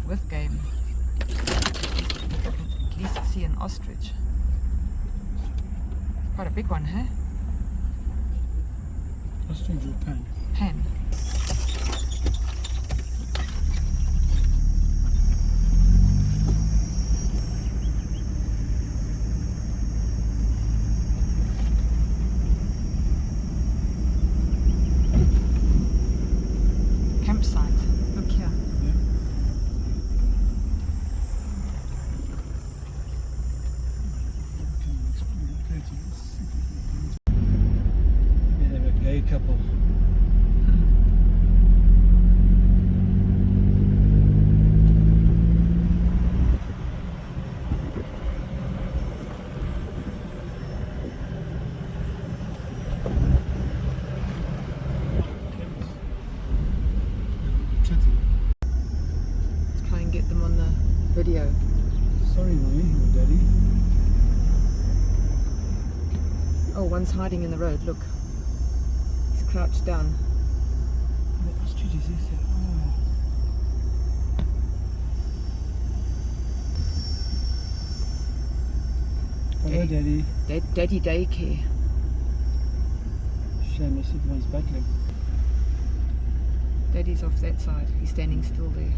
with game. At least see an ostrich. Quite a big one, huh? Ostrich or pan? Pan. Campsite. Look here. Yeah. Okay, let's put it later. Let's see if we can find. Maybe they're a gay couple. Let's try and get them on the video. Sorry, mommy or daddy. Oh, one's hiding in the road. Look. He's crouched down. What ostrich is this? Oh. Hello, daddy. Daddy daycare. Shame, I see the one's battling. Daddy's off that side. He's standing still there.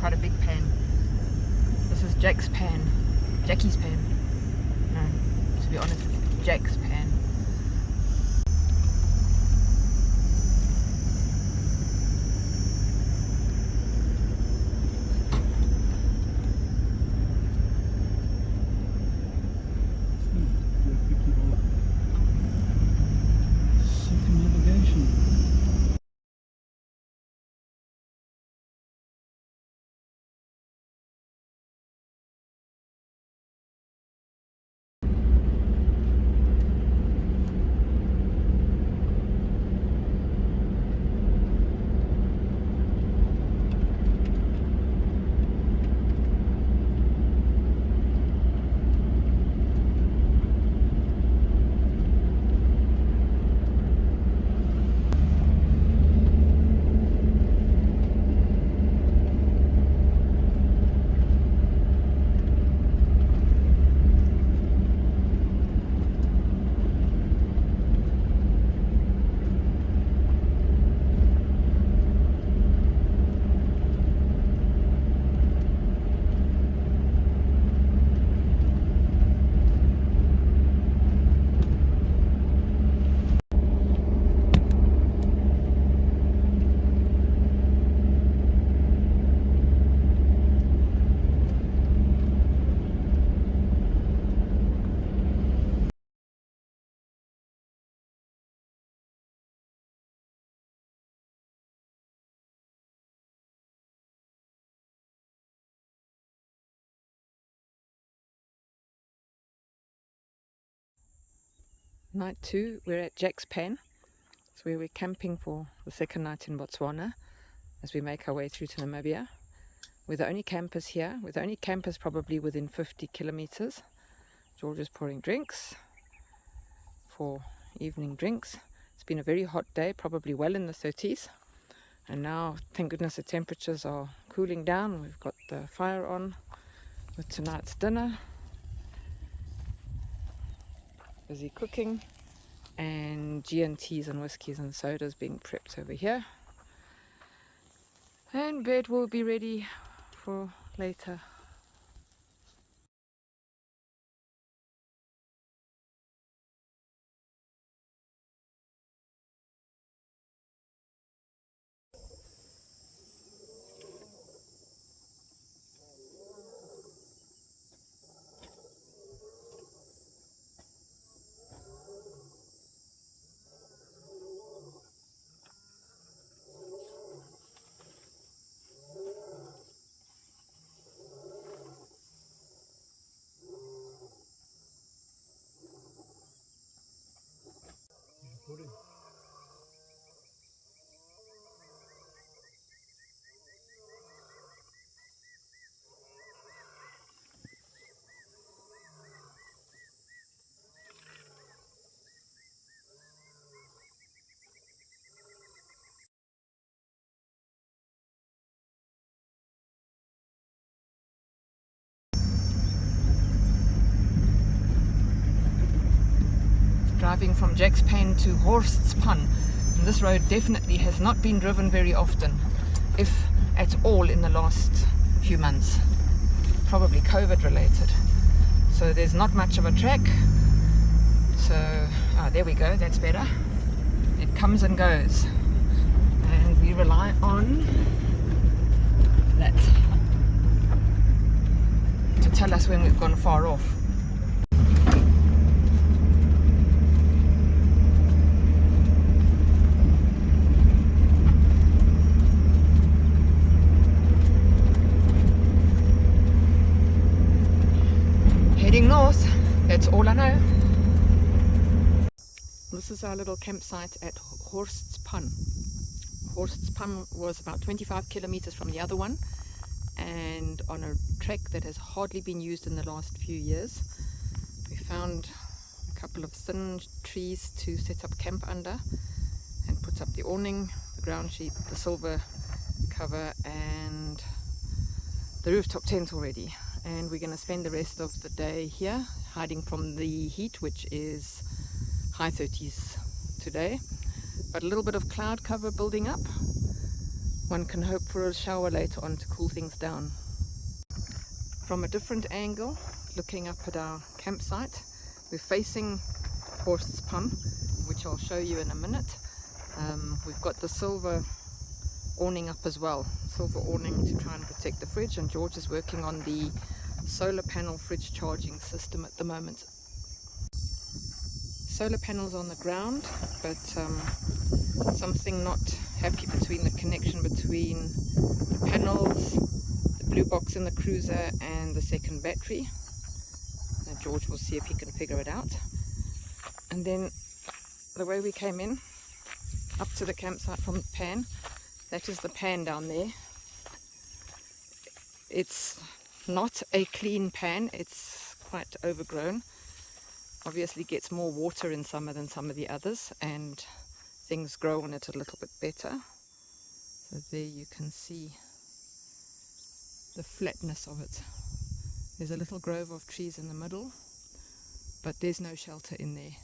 Quite a big pan. This is Jack's pan. Jackie's pan. No, to be honest, it's Jack's pan. Circumnavigation. Night 2, we're at Jack's Pan. It's where we're camping for the second night in Botswana as we make our way through to Namibia. We're the only campers here. We're the only campers probably within 50 kilometers. George is pouring drinks for evening drinks. It's been a very hot day, probably well in the 30s. And now, thank goodness, the temperatures are cooling down. We've got the fire on with tonight's dinner. Busy cooking, and G&Ts and whiskies and sodas being prepped over here. And bed will be ready for later. driving from Jack's Pen to Horst's Pun. And this road definitely has not been driven very often, if at all, in the last few months. Probably COVID related. So there's not much of a track. So, there we go, that's better. It comes and goes. And we rely on that to tell us when we've gone far off. Heading north, that's all I know. This is our little campsite at Horst's Pun. Horst's Pun was about 25 kilometers from the other one, and on a track that has hardly been used in the last few years. We found a couple of thin trees to set up camp under and put up the awning, the ground sheet, the silver cover and the rooftop tent already. And we're going to spend the rest of the day here, hiding from the heat, which is high 30s today, but a little bit of cloud cover building up. One can hope for a shower later on to cool things down. From a different angle, looking up at our campsite, we're facing Horst's Pun, which I'll show you in a minute. We've got the silver awning up as well, silver awning to try and protect the fridge, and George is working on the solar panel fridge charging system at the moment. Solar panels on the ground, but something not happy between the connection between the panels, the blue box in the cruiser and the second battery. And George will see if he can figure it out. And then the way we came in up to the campsite from the pan, that is the pan down there. It's not a clean pan, it's quite overgrown. Obviously gets more water in summer than some of the others, and things grow on it a little bit better. So there you can see the flatness of it. There's a little grove of trees in the middle, but there's no shelter in there.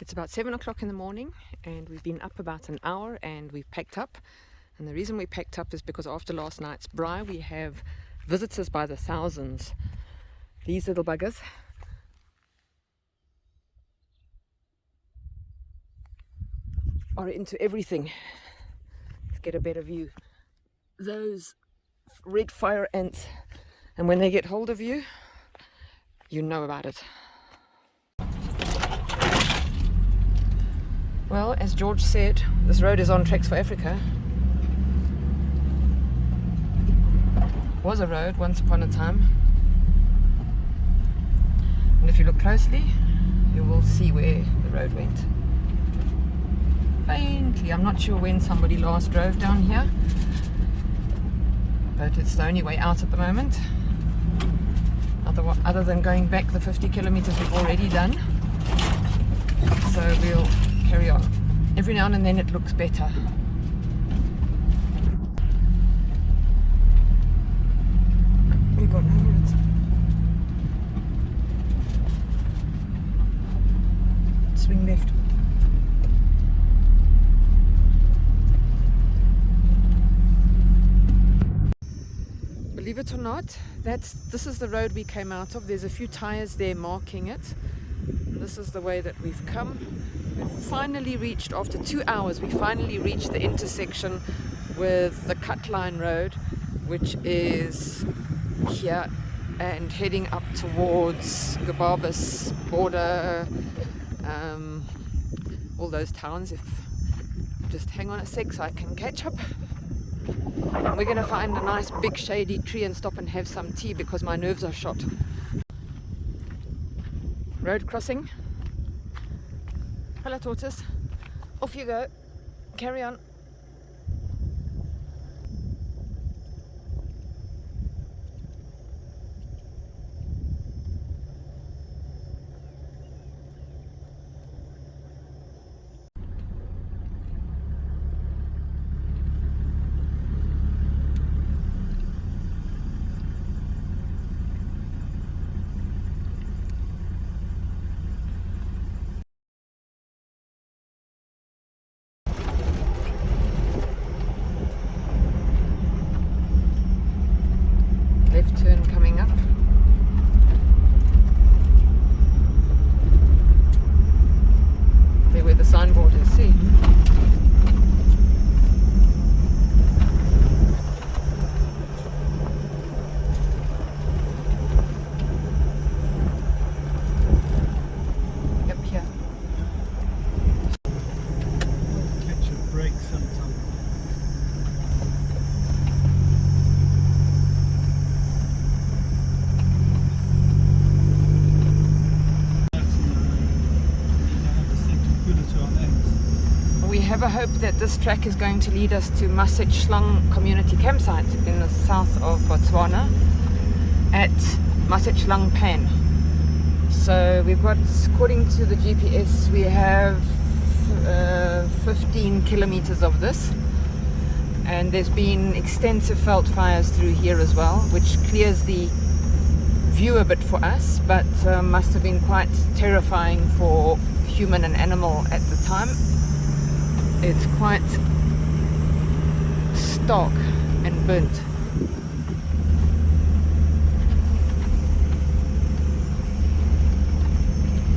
It's about 7 o'clock in the morning, and we've been up about an hour, and we've packed up. And the reason we packed up is because after last night's braai, we have visitors by the thousands. These little buggers are into everything. Let's get a better view. Those red fire ants, and when they get hold of you, you know about it. Well, as George said, this road is on Tracks for Africa. Was a road once upon a time. And if you look closely, you will see where the road went. Faintly, I'm not sure when somebody last drove down here, but it's the only way out at the moment. Other than going back the 50 kilometers we've already done. So we'll carry on. Every now and then it looks better. We got over it. Swing left. Believe it or not, this is the road we came out of. There's a few tires there marking it. This is the way that we've come. We've finally reached, after 2 hours, we finally reached the intersection with the Cut Line Road, which is here and heading up towards Gababis border, all those towns. If just hang on a sec so I can catch up. We're going to find a nice big shady tree and stop and have some tea because my nerves are shot. Road crossing. Hello tortoise. Off you go. Carry on. Left turn coming up. There where the signboard is, see? Yep, here. Catch a break sometime. We have a hope that this track is going to lead us to Masechlang Community Campsite in the south of Botswana at Masechlang Pan. So we've got, according to the GPS, we have 15 kilometers of this, and there's been extensive veld fires through here as well, which clears the view a bit for us, but must have been quite terrifying for human and animal at the time. It's quite stark and burnt.